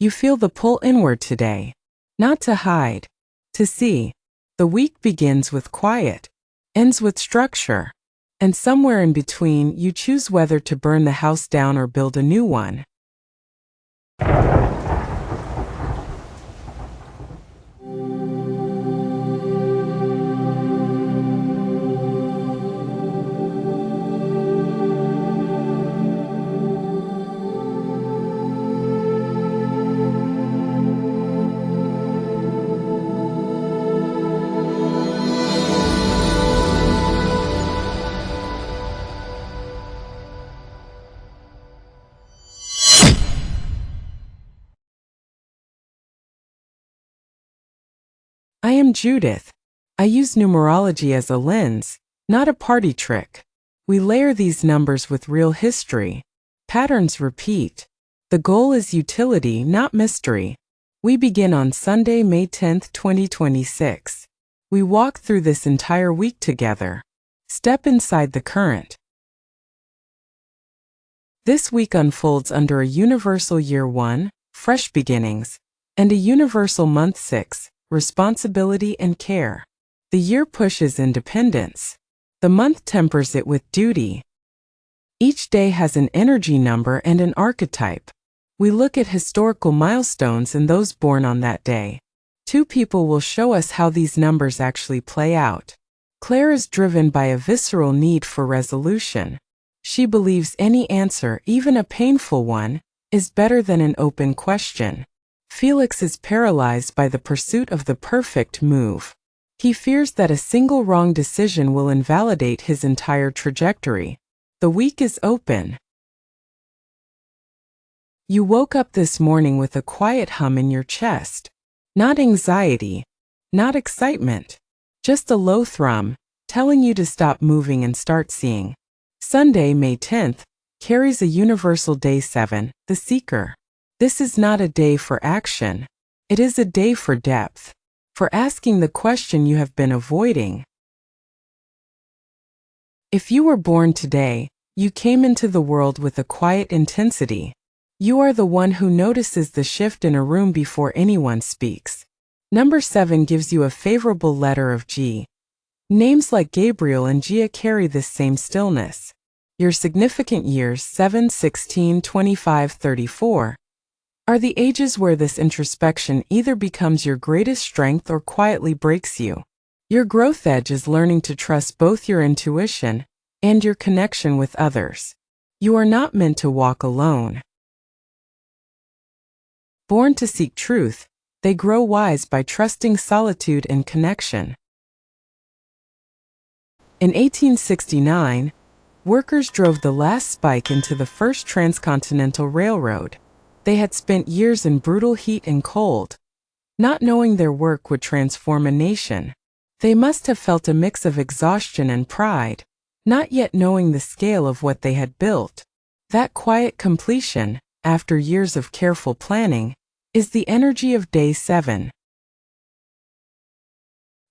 You feel the pull inward today. Not to hide. To see. The week begins with quiet, ends with structure, and somewhere in between you choose whether to burn the house down or build a new one. I am Judith. I use numerology as a lens, not a party trick. We layer these numbers with real history. Patterns repeat. The goal is utility, not mystery. We begin on Sunday, May 10th, 2026. We walk through this entire week together. Step inside the current. This week unfolds under a universal year 1, fresh beginnings, and a universal month 6, responsibility and care. The year pushes independence. The month tempers it with duty. Each day has an energy number and an archetype. We look at historical milestones and those born on that day. 2 people will show us how these numbers actually play out. Claire is driven by a visceral need for resolution. She believes any answer, even a painful one, is better than an open question. Felix is paralyzed by the pursuit of the perfect move. He fears that a single wrong decision will invalidate his entire trajectory. The week is open. You woke up this morning with a quiet hum in your chest. Not anxiety, not excitement, just a low thrum, telling you to stop moving and start seeing. Sunday, May 10th, carries a universal day 7, the seeker. This is not a day for action. It is a day for depth, for asking the question you have been avoiding. If you were born today, you came into the world with a quiet intensity. You are the one who notices the shift in a room before anyone speaks. Number 7 gives you a favorable letter of G. Names like Gabriel and Gia carry this same stillness. Your significant years 7, 16, 25, 34 are the ages where this introspection either becomes your greatest strength or quietly breaks you. Your growth edge is learning to trust both your intuition and your connection with others. You are not meant to walk alone. Born to seek truth, they grow wise by trusting solitude and connection. In 1869, workers drove the last spike into the first transcontinental railroad. They had spent years in brutal heat and cold, not knowing their work would transform a nation. They must have felt a mix of exhaustion and pride, not yet knowing the scale of what they had built. That quiet completion, after years of careful planning, is the energy of day 7.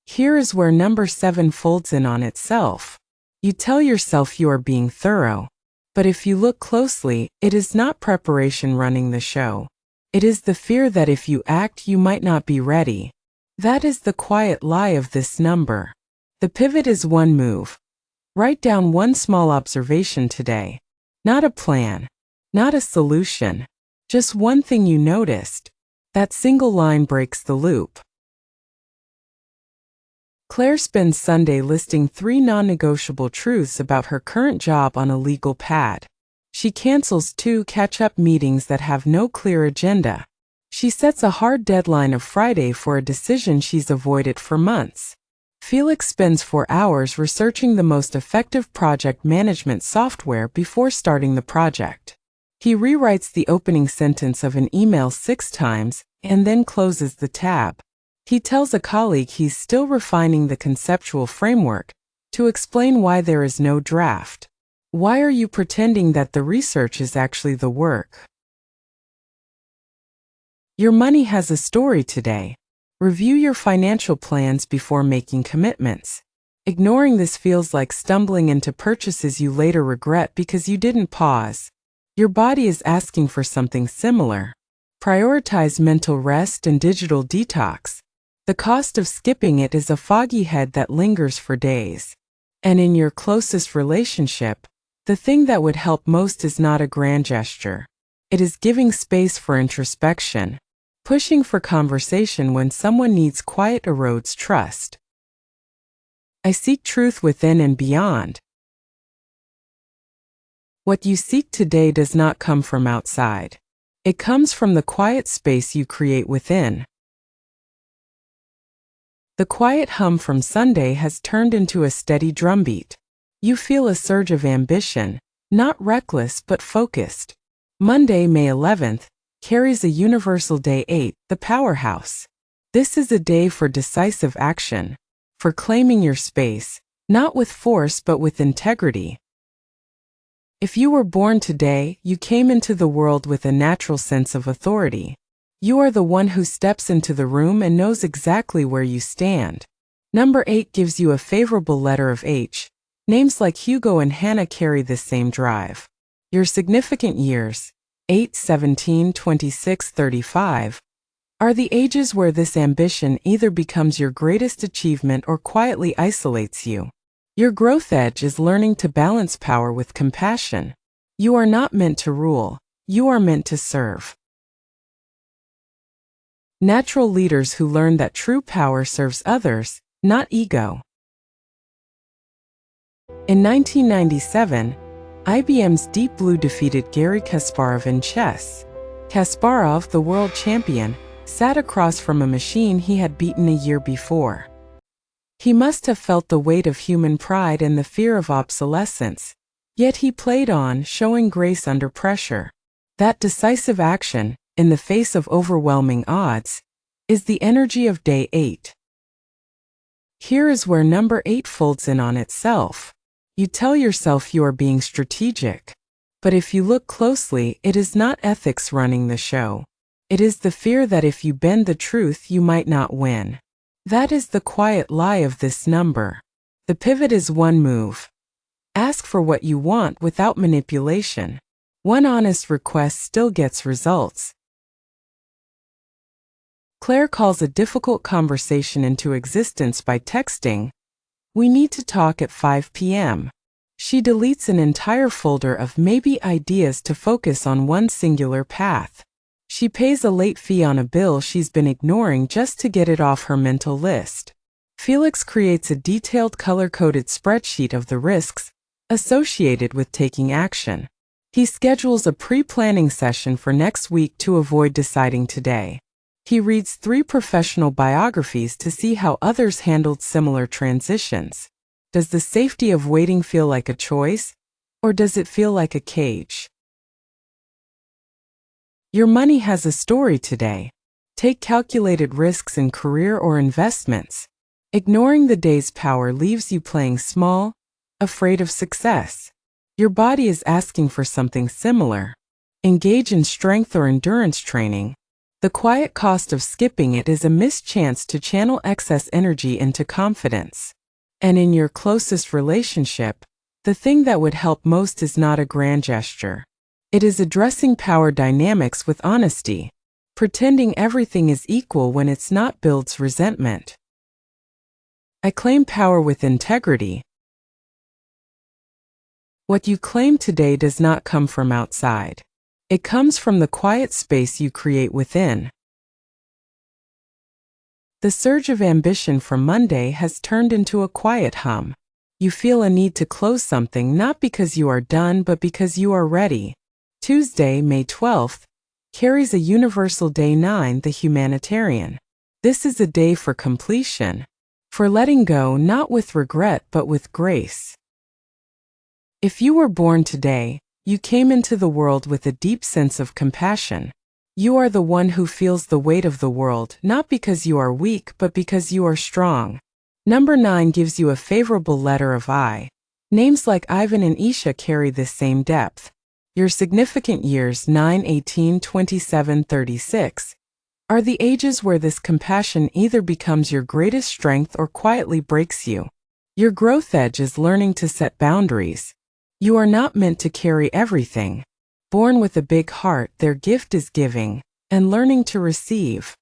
Here is where number 7 folds in on itself. You tell yourself you are being thorough. But if you look closely, it is not preparation running the show. It is the fear that if you act, you might not be ready. That is the quiet lie of this number. The pivot is one move. Write down one small observation today. Not a plan. Not a solution. Just one thing you noticed. That single line breaks the loop. Claire spends Sunday listing 3 non-negotiable truths about her current job on a legal pad. She cancels 2 catch-up meetings that have no clear agenda. She sets a hard deadline of Friday for a decision she's avoided for months. Felix spends 4 hours researching the most effective project management software before starting the project. He rewrites the opening sentence of an email 6 times and then closes the tab. He tells a colleague he's still refining the conceptual framework to explain why there is no draft. Why are you pretending that the research is actually the work? Your money has a story today. Review your financial plans before making commitments. Ignoring this feels like stumbling into purchases you later regret because you didn't pause. Your body is asking for something similar. Prioritize mental rest and digital detox. The cost of skipping it is a foggy head that lingers for days. And in your closest relationship, the thing that would help most is not a grand gesture. It is giving space for introspection. Pushing for conversation when someone needs quiet erodes trust. I seek truth within and beyond. What you seek today does not come from outside. It comes from the quiet space you create within. The quiet hum from Sunday has turned into a steady drumbeat. You feel a surge of ambition, not reckless but focused. Monday, May 11th, carries a universal day 8, the Powerhouse. This is a day for decisive action, for claiming your space, not with force but with integrity. If you were born today, you came into the world with a natural sense of authority. You are the one who steps into the room and knows exactly where you stand. Number 8 gives you a favorable letter of H. Names like Hugo and Hannah carry this same drive. Your significant years, 8, 17, 26, 35, are the ages where this ambition either becomes your greatest achievement or quietly isolates you. Your growth edge is learning to balance power with compassion. You are not meant to rule, you are meant to serve. Natural leaders who learn that true power serves others, not ego. In 1997, IBM's Deep Blue defeated Garry Kasparov in chess. Kasparov, the world champion, sat across from a machine he had beaten a year before. He must have felt the weight of human pride and the fear of obsolescence, yet he played on, showing grace under pressure. That decisive action, in the face of overwhelming odds, is the energy of day 8. Here is where number 8 folds in on itself. You tell yourself you are being strategic. But if you look closely, it is not ethics running the show. It is the fear that if you bend the truth, you might not win. That is the quiet lie of this number. The pivot is one move. Ask for what you want without manipulation. One honest request still gets results. Claire calls a difficult conversation into existence by texting, "We need to talk at 5 p.m. She deletes an entire folder of maybe ideas to focus on one singular path. She pays a late fee on a bill she's been ignoring just to get it off her mental list. Felix creates a detailed color-coded spreadsheet of the risks associated with taking action. He schedules a pre-planning session for next week to avoid deciding today. He reads 3 professional biographies to see how others handled similar transitions. Does the safety of waiting feel like a choice, or does it feel like a cage? Your money has a story today. Take calculated risks in career or investments. Ignoring the day's power leaves you playing small, afraid of success. Your body is asking for something similar. Engage in strength or endurance training. The quiet cost of skipping it is a missed chance to channel excess energy into confidence. And in your closest relationship, the thing that would help most is not a grand gesture. It is addressing power dynamics with honesty. Pretending everything is equal when it's not builds resentment. I claim power with integrity. What you claim today does not come from outside. It comes from the quiet space you create within. The surge of ambition from Monday has turned into a quiet hum. You feel a need to close something not because you are done but because you are ready. Tuesday, May 12th, carries a universal day 9, the Humanitarian. This is a day for completion, for letting go not with regret but with grace. If you were born today, you came into the world with a deep sense of compassion. You are the one who feels the weight of the world, not because you are weak, but because you are strong. Number 9 gives you a favorable letter of I. Names like Ivan and Isha carry this same depth. Your significant years, 9, 18, 27, 36, are the ages where this compassion either becomes your greatest strength or quietly breaks you. Your growth edge is learning to set boundaries. You are not meant to carry everything. Born with a big heart, their gift is giving, and learning to receive.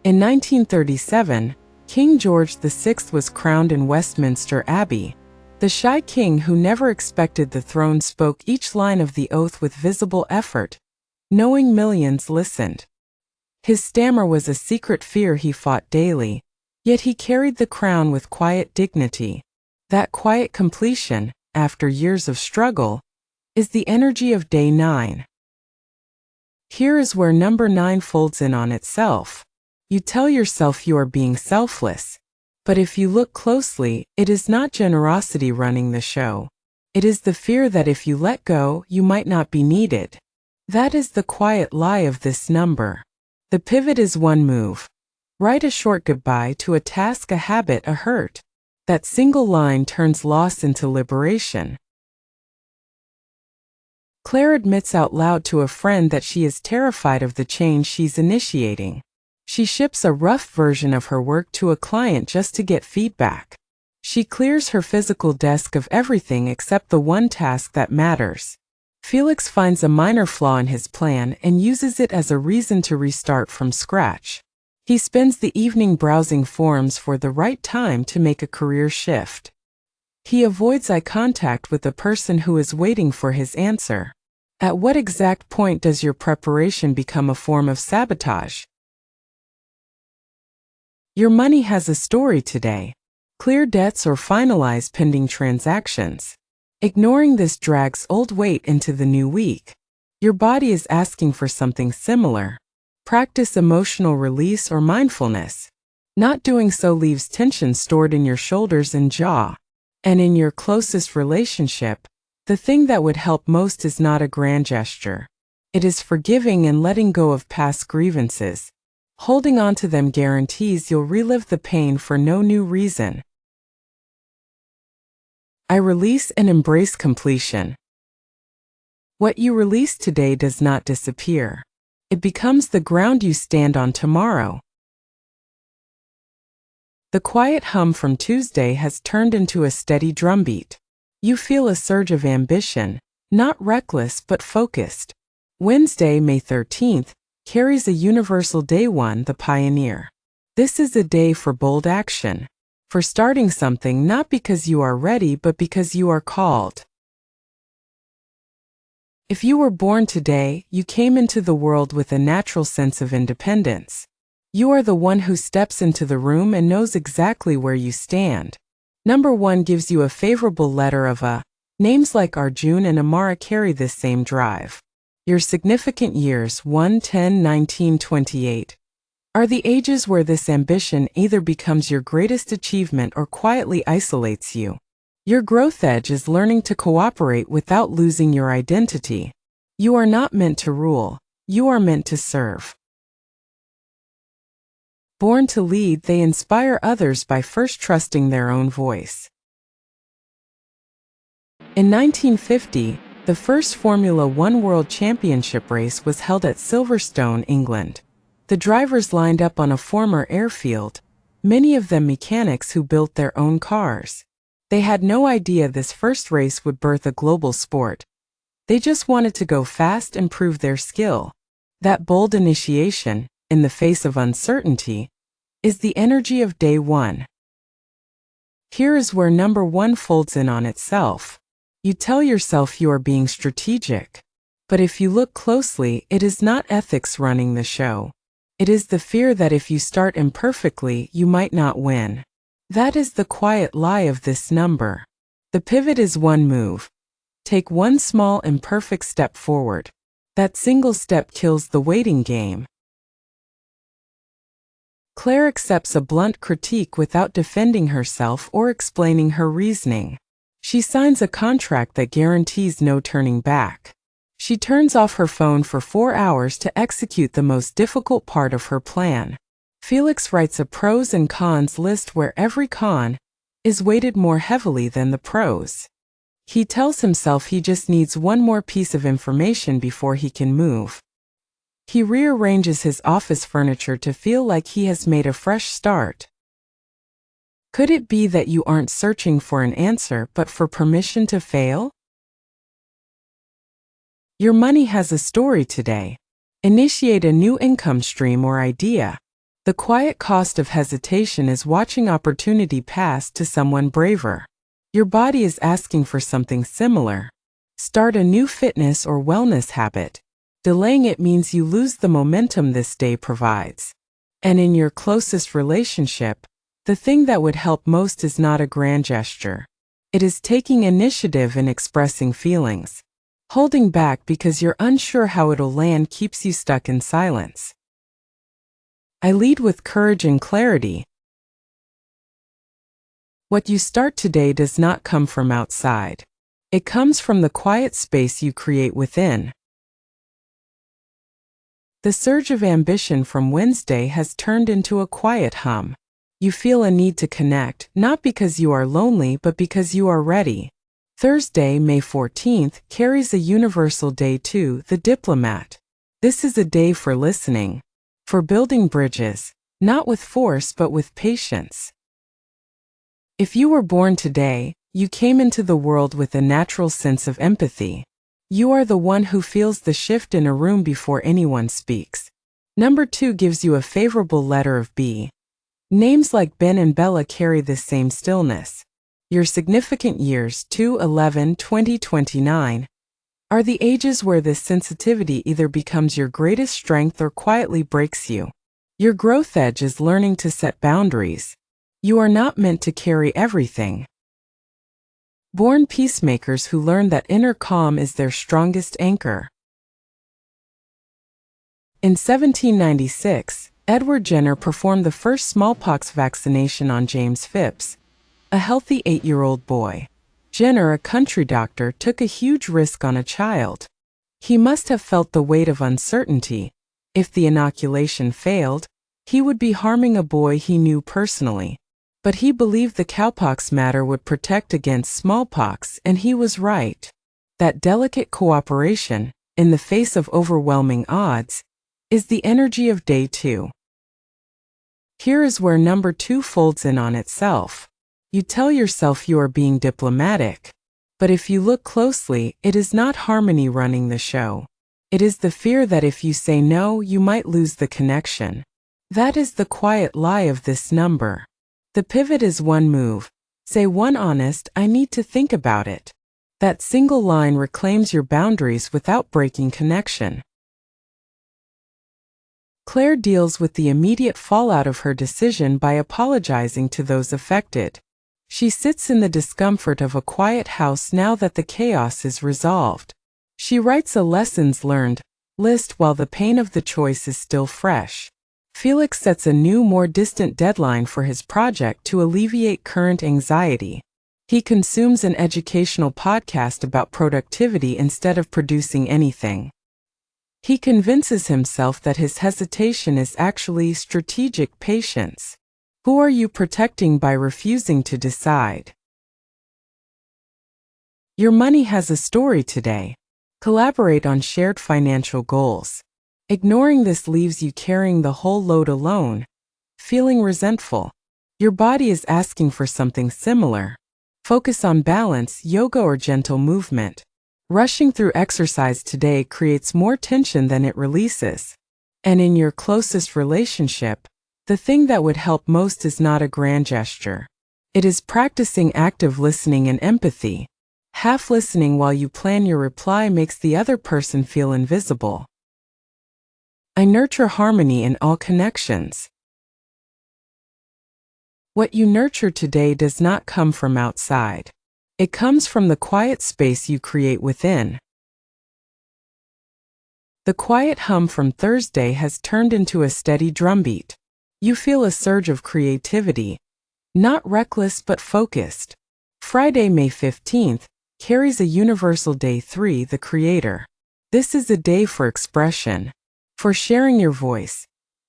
In 1937, King George VI was crowned in Westminster Abbey. The shy king who never expected the throne spoke each line of the oath with visible effort, knowing millions listened. His stammer was a secret fear he fought daily, yet he carried the crown with quiet dignity. That quiet completion, after years of struggle, is the energy of day 9. Here is where number 9 folds in on itself. You tell yourself you are being selfless, but if you look closely, it is not generosity running the show. It is the fear that if you let go, you might not be needed. That is the quiet lie of this number. The pivot is one move. Write a short goodbye to a task, a habit, a hurt. That single line turns loss into liberation. Claire admits out loud to a friend that she is terrified of the change she's initiating. She ships a rough version of her work to a client just to get feedback. She clears her physical desk of everything except the one task that matters. Felix finds a minor flaw in his plan and uses it as a reason to restart from scratch. He spends the evening browsing forums for the right time to make a career shift. He avoids eye contact with the person who is waiting for his answer. At what exact point does your preparation become a form of sabotage? Your money has a story today. Clear debts or finalize pending transactions. Ignoring this drags old weight into the new week. Your body is asking for something similar. Practice emotional release or mindfulness. Not doing so leaves tension stored in your shoulders and jaw. And in your closest relationship, the thing that would help most is not a grand gesture. It is forgiving and letting go of past grievances. Holding on to them guarantees you'll relive the pain for no new reason. I release and embrace completion. What you release today does not disappear. It becomes the ground you stand on tomorrow. The quiet hum from Tuesday has turned into a steady drumbeat. You feel a surge of ambition, not reckless but focused. Wednesday, May 13th, carries a universal day 1, the pioneer. This is a day for bold action, for starting something not because you are ready but because you are called. If you were born today, you came into the world with a natural sense of independence. You are the one who steps into the room and knows exactly where you stand. Number 1 gives you a favorable letter of A. Names like Arjun and Amara carry this same drive. Your significant years 1, 10, 19, 28 are the ages where this ambition either becomes your greatest achievement or quietly isolates you. Your growth edge is learning to cooperate without losing your identity. You are not meant to rule, you are meant to serve. Born to lead, they inspire others by first trusting their own voice. In 1950, the first Formula One World Championship race was held at Silverstone, England. The drivers lined up on a former airfield, many of them mechanics who built their own cars. They had no idea this first race would birth a global sport. They just wanted to go fast and prove their skill. That bold initiation, in the face of uncertainty, is the energy of day 1. Here is where number 1 folds in on itself. You tell yourself you are being strategic. But if you look closely, it is not ethics running the show. It is the fear that if you start imperfectly, you might not win. That is the quiet lie of this number. The pivot is one move. Take one small imperfect step forward. That single step kills the waiting game. Claire accepts a blunt critique without defending herself or explaining her reasoning. She signs a contract that guarantees no turning back. She turns off her phone for 4 hours to execute the most difficult part of her plan. Felix writes a pros and cons list where every con is weighted more heavily than the pros. He tells himself he just needs one more piece of information before he can move. He rearranges his office furniture to feel like he has made a fresh start. Could it be that you aren't searching for an answer but for permission to fail? Your money has a story today. Initiate a new income stream or idea. The quiet cost of hesitation is watching opportunity pass to someone braver. Your body is asking for something similar. Start a new fitness or wellness habit. Delaying it means you lose the momentum this day provides. And in your closest relationship, the thing that would help most is not a grand gesture. It is taking initiative in expressing feelings. Holding back because you're unsure how it'll land keeps you stuck in silence. I lead with courage and clarity. What you start today does not come from outside. It comes from the quiet space you create within. The surge of ambition from Wednesday has turned into a quiet hum. You feel a need to connect, not because you are lonely but because you are ready. Thursday, May 14th, carries a universal day too, the Diplomat. This is a day for listening, for building bridges, not with force but with patience. If you were born today, you came into the world with a natural sense of empathy. You are the one who feels the shift in a room before anyone speaks. Number 2 gives you a favorable letter of B. Names like Ben and Bella carry this same stillness. Your significant years 2, 11, 20, 29 are the ages where this sensitivity either becomes your greatest strength or quietly breaks you. Your growth edge is learning to set boundaries. You are not meant to carry everything. Born peacemakers who learn that inner calm is their strongest anchor. In 1796, Edward Jenner performed the first smallpox vaccination on James Phipps, a healthy 8-year-old boy. Jenner, a country doctor, took a huge risk on a child. He must have felt the weight of uncertainty. If the inoculation failed, he would be harming a boy he knew personally. But he believed the cowpox matter would protect against smallpox, and he was right. That delicate cooperation, in the face of overwhelming odds, is the energy of day 2. Here is where number 2 folds in on itself. You tell yourself you are being diplomatic. But if you look closely, it is not harmony running the show. It is the fear that if you say no, you might lose the connection. That is the quiet lie of this number. The pivot is one move. Say one honest, I need to think about it. That single line reclaims your boundaries without breaking connection. Claire deals with the immediate fallout of her decision by apologizing to those affected. She sits in the discomfort of a quiet house now that the chaos is resolved. She writes a lessons learned list while the pain of the choice is still fresh. Felix sets a new, more distant deadline for his project to alleviate current anxiety. He consumes an educational podcast about productivity instead of producing anything. He convinces himself that his hesitation is actually strategic patience. Who are you protecting by refusing to decide? Your money has a story today. Collaborate on shared financial goals. Ignoring this leaves you carrying the whole load alone, feeling resentful. Your body is asking for something similar. Focus on balance, yoga, or gentle movement. Rushing through exercise today creates more tension than it releases. And in your closest relationship, the thing that would help most is not a grand gesture. It is practicing active listening and empathy. Half listening while you plan your reply makes the other person feel invisible. I nurture harmony in all connections. What you nurture today does not come from outside. It comes from the quiet space you create within. The quiet hum from Thursday has turned into a steady drumbeat. You feel a surge of creativity, not reckless but focused. Friday, May 15th, carries a universal day 3, the Creator. This is a day for expression, for sharing your voice,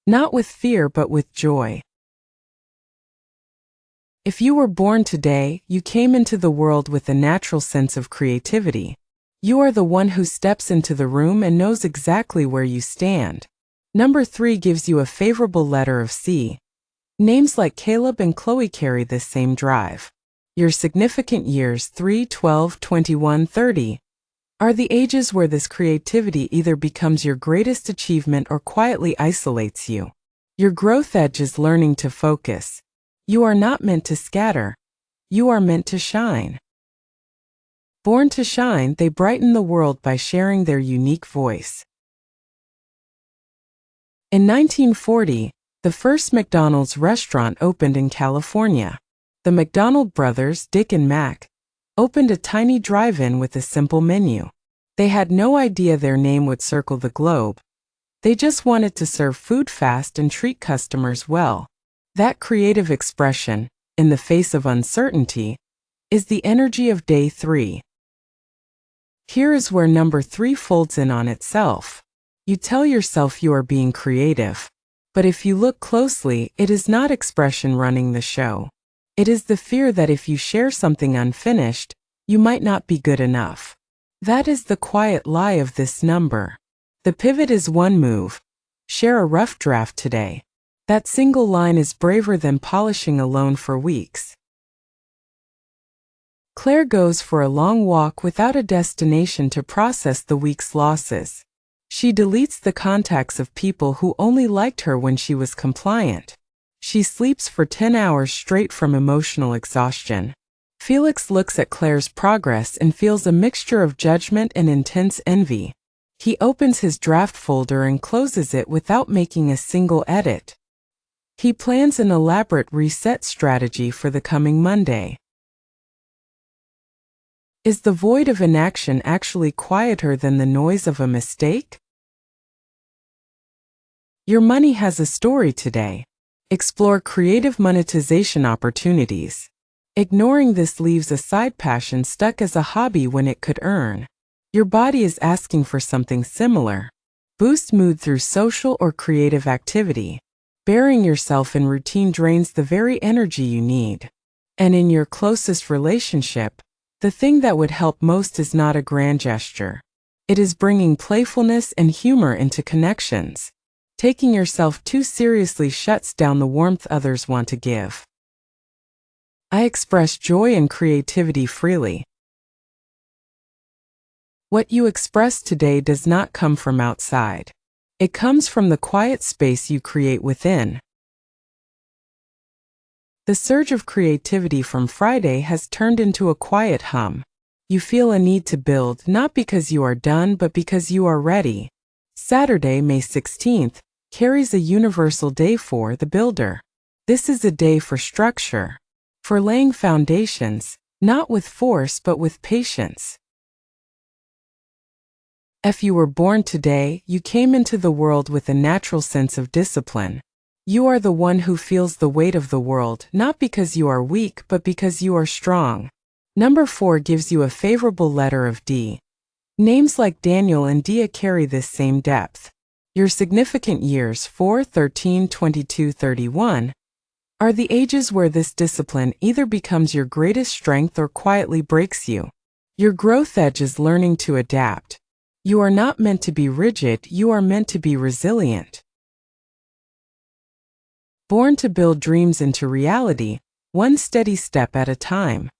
not with fear but with joy. If you were born today, you came into the world with a natural sense of creativity. You are the one who steps into the room and knows exactly where you stand. Number 3 gives you a favorable letter of C. Names like Caleb and Chloe carry this same drive. Your significant years 3, 12, 21, 30 are the ages where this creativity either becomes your greatest achievement or quietly isolates you. Your growth edge is learning to focus. You are not meant to scatter. You are meant to shine. Born to shine, they brighten the world by sharing their unique voice. In 1940, the first McDonald's restaurant opened in California. The McDonald brothers, Dick and Mac, opened a tiny drive-in with a simple menu. They had no idea their name would circle the globe. They just wanted to serve food fast and treat customers well. That creative expression, in the face of uncertainty, is the energy of day 3. Here is where number 3 folds in on itself. You tell yourself you are being creative. But if you look closely, it is not expression running the show. It is the fear that if you share something unfinished, you might not be good enough. That is the quiet lie of this number. The pivot is one move. Share a rough draft today. That single line is braver than polishing alone for weeks. Claire goes for a long walk without a destination to process the week's losses. She deletes the contacts of people who only liked her when she was compliant. She sleeps for 10 hours straight from emotional exhaustion. Felix looks at Claire's progress and feels a mixture of judgment and intense envy. He opens his draft folder and closes it without making a single edit. He plans an elaborate reset strategy for the coming Monday. Is the void of inaction actually quieter than the noise of a mistake? Your money has a story today. Explore creative monetization opportunities. Ignoring this leaves a side passion stuck as a hobby when it could earn. Your body is asking for something similar. Boost mood through social or creative activity. Burying yourself in routine drains the very energy you need. And in your closest relationship, the thing that would help most is not a grand gesture. It is bringing playfulness and humor into connections. Taking yourself too seriously shuts down the warmth others want to give. I express joy and creativity freely. What you express today does not come from outside. It comes from the quiet space you create within. The surge of creativity from Friday has turned into a quiet hum. You feel a need to build not because you are done but because you are ready. Saturday, May 16th, carries a universal day for the builder. This is a day for structure, for laying foundations, not with force but with patience. If you were born today, you came into the world with a natural sense of discipline. You are the one who feels the weight of the world, not because you are weak, but because you are strong. Number 4 gives you a favorable letter of D. Names like Daniel and Dia carry this same depth. Your significant years 4, 13, 22, 31 are the ages where this discipline either becomes your greatest strength or quietly breaks you. Your growth edge is learning to adapt. You are not meant to be rigid, you are meant to be resilient. Born to build dreams into reality, one steady step at a time.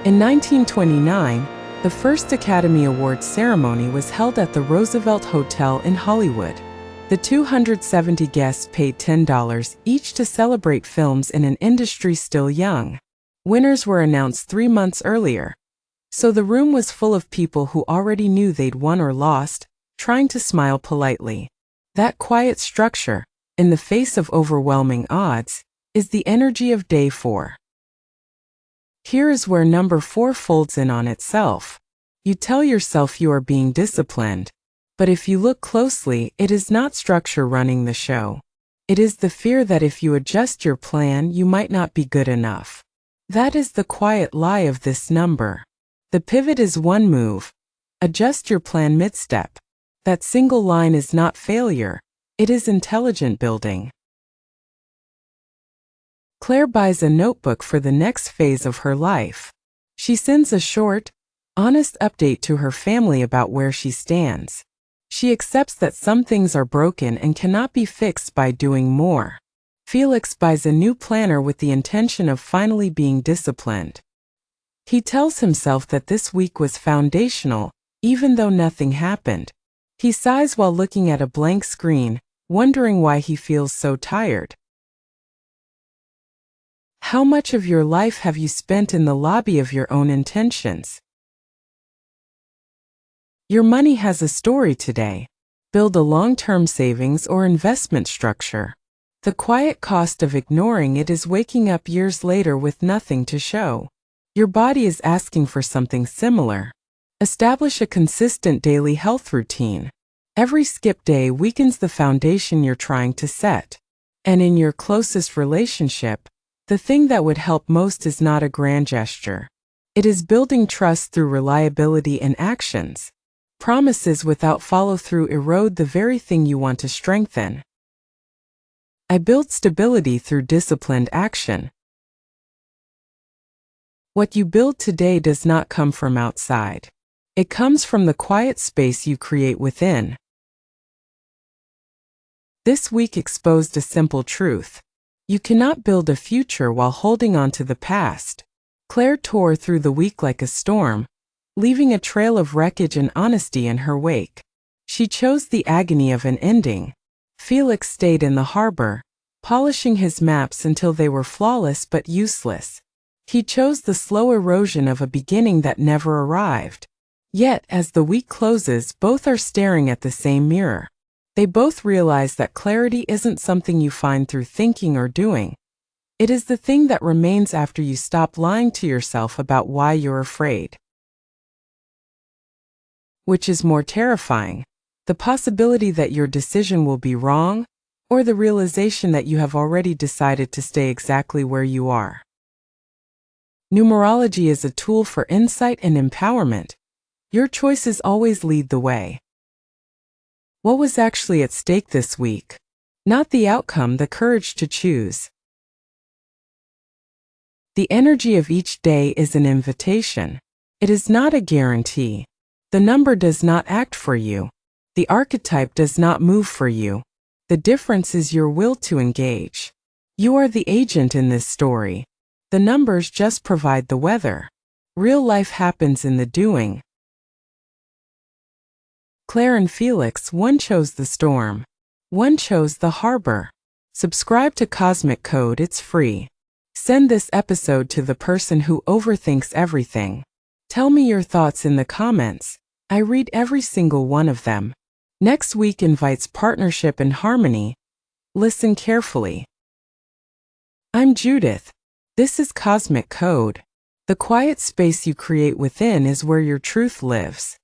In 1929, the first Academy Awards ceremony was held at the Roosevelt Hotel in Hollywood. The 270 guests paid $10 each to celebrate films in an industry still young. Winners were announced 3 months earlier, so the room was full of people who already knew they'd won or lost, trying to smile politely. That quiet structure, in the face of overwhelming odds, is the energy of day 4. Here is where number 4 folds in on itself. You tell yourself you are being disciplined, but if you look closely, it is not structure running the show. It is the fear that if you adjust your plan, you might not be good enough. That is the quiet lie of this number. The pivot is one move. Adjust your plan mid-step. That single line is not failure, it is intelligent building. Claire buys a notebook for the next phase of her life. She sends a short, honest update to her family about where she stands. She accepts that some things are broken and cannot be fixed by doing more. Felix buys a new planner with the intention of finally being disciplined. He tells himself that this week was foundational, even though nothing happened. He sighs while looking at a blank screen, wondering why he feels so tired. How much of your life have you spent in the lobby of your own intentions? Your money has a story today. Build a long-term savings or investment structure. The quiet cost of ignoring it is waking up years later with nothing to show. Your body is asking for something similar. Establish a consistent daily health routine. Every skip day weakens the foundation you're trying to set. And in your closest relationship, the thing that would help most is not a grand gesture. It is building trust through reliability and actions. Promises without follow-through erode the very thing you want to strengthen. I build stability through disciplined action. What you build today does not come from outside. It comes from the quiet space you create within. This week exposed a simple truth. You cannot build a future while holding on to the past. Claire tore through the week like a storm, leaving a trail of wreckage and honesty in her wake. She chose the agony of an ending. Felix stayed in the harbor, polishing his maps until they were flawless but useless. He chose the slow erosion of a beginning that never arrived. Yet, as the week closes, both are staring at the same mirror. They both realize that clarity isn't something you find through thinking or doing. It is the thing that remains after you stop lying to yourself about why you're afraid. Which is more terrifying, the possibility that your decision will be wrong, or the realization that you have already decided to stay exactly where you are? Numerology is a tool for insight and empowerment. Your choices always lead the way. What was actually at stake this week? Not the outcome, the courage to choose. The energy of each day is an invitation. It is not a guarantee. The number does not act for you. The archetype does not move for you. The difference is your will to engage. You are the agent in this story. The numbers just provide the weather. Real life happens in the doing. Claire and Felix, one chose the storm. One chose the harbor. Subscribe to Cosmic Code, it's free. Send this episode to the person who overthinks everything. Tell me your thoughts in the comments. I read every single one of them. Next week invites partnership and harmony. Listen carefully. I'm Judith. This is Cosmic Code. The quiet space you create within is where your truth lives.